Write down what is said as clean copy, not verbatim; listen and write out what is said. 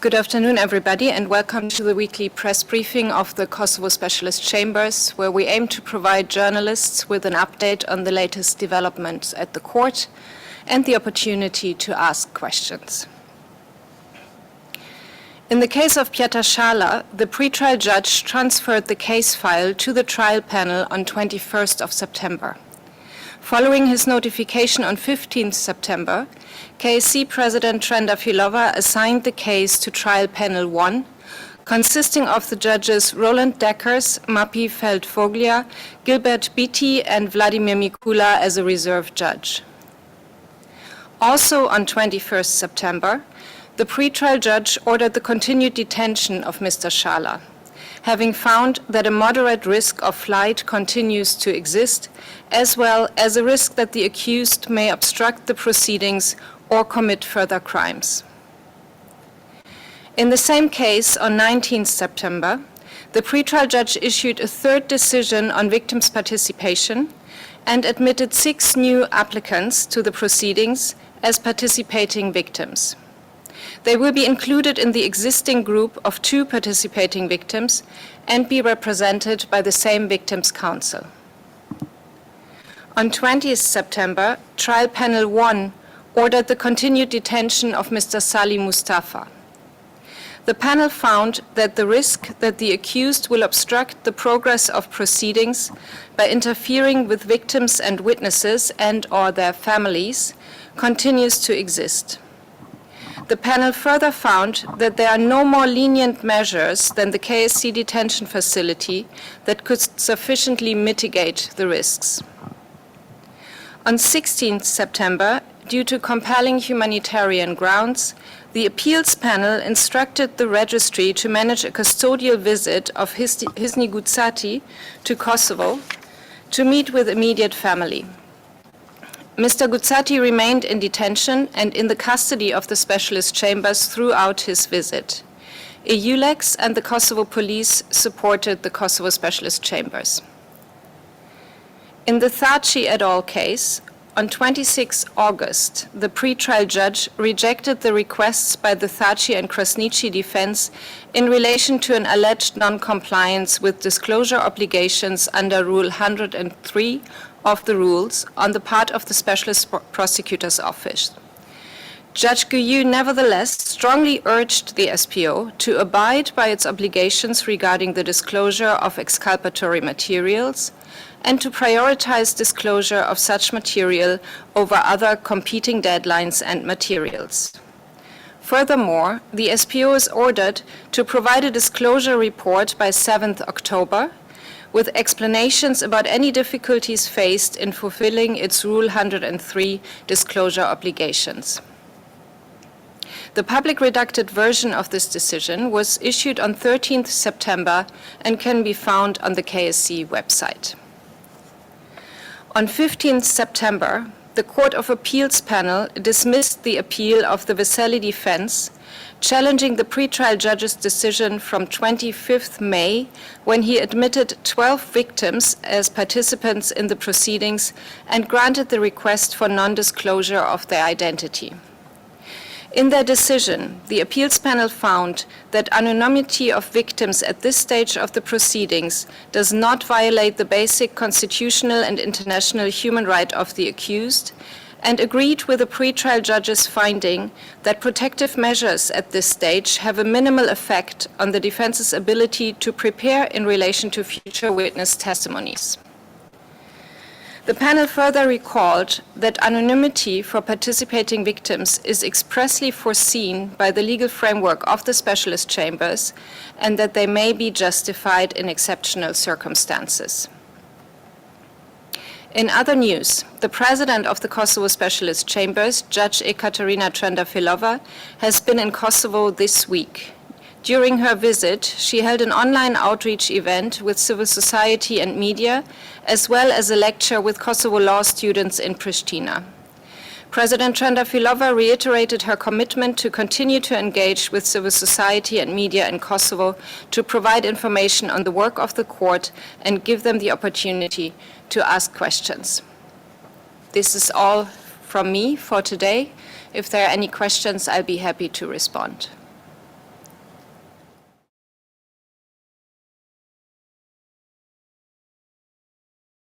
Good afternoon, everybody, and welcome to the weekly press briefing of the Kosovo Specialist Chambers, where we aim to provide journalists with an update on the latest developments at the court and the opportunity to ask questions. In the case of Piotr Shala, the pretrial judge transferred the case file to the trial panel on 21st of September. Following his notification on 15th September, KSC President Trendafilova assigned the case to Trial Panel 1, consisting of the judges Roland Deckers, Mapi Feldfoglia, Gilbert Beatty, and Vladimir Mikula as a reserve judge. Also on 21st September, the pretrial judge ordered the continued detention of Mr. Shala, having found that a moderate risk of flight continues to exist, as well as a risk that the accused may obstruct the proceedings or commit further crimes. In the same case, on 19th September, the pretrial judge issued a third decision on victims' participation and admitted 6 new applicants to the proceedings as participating victims. They will be included in the existing group of 2 participating victims and be represented by the same victims' counsel. On 20th September, Trial Panel 1 ordered the continued detention of Mr. Salih Mustafa. The panel found that the risk that the accused will obstruct the progress of proceedings by interfering with victims and witnesses and/or their families continues to exist. The panel further found that there are no more lenient measures than the KSC detention facility that could sufficiently mitigate the risks. On 16th September, due to compelling humanitarian grounds, the appeals panel instructed the registry to manage a custodial visit of Hisni Gutsati to Kosovo to meet with immediate family. Mr. Gutsati remained in detention and in the custody of the specialist chambers throughout his visit. EULEX and the Kosovo police supported the Kosovo specialist chambers. In the Thaci et al. Case, on 26 August, the pretrial judge rejected the requests by the Thaci and Krasniqi defense in relation to an alleged non-compliance with disclosure obligations under Rule 103 of the rules on the part of the Specialist Prosecutor's Office. Judge Guyu nevertheless strongly urged the SPO to abide by its obligations regarding the disclosure of exculpatory materials and to prioritize disclosure of such material over other competing deadlines and materials. Furthermore, the SPO is ordered to provide a disclosure report by 7th October with explanations about any difficulties faced in fulfilling its Rule 103 disclosure obligations. The public redacted version of this decision was issued on 13th September and can be found on the KSC website. On 15th September, the Court of Appeals panel dismissed the appeal of the Veseli defense, challenging the pretrial judge's decision from 25th May, when he admitted 12 victims as participants in the proceedings and granted the request for non-disclosure of their identity. In their decision, the appeals panel found that anonymity of victims at this stage of the proceedings does not violate the basic constitutional and international human right of the accused, and agreed with the pretrial judge's finding that protective measures at this stage have a minimal effect on the defense's ability to prepare in relation to future witness testimonies. The panel further recalled that anonymity for participating victims is expressly foreseen by the legal framework of the specialist chambers and that they may be justified in exceptional circumstances. In other news, the president of the Kosovo Specialist Chambers, Judge Ekaterina Trendafilova, has been in Kosovo this week. During her visit, she held an online outreach event with civil society and media, as well as a lecture with Kosovo law students in Pristina. President Trendafilova reiterated her commitment to continue to engage with civil society and media in Kosovo to provide information on the work of the court and give them the opportunity to ask questions. This is all from me for today. If there are any questions, I'll be happy to respond.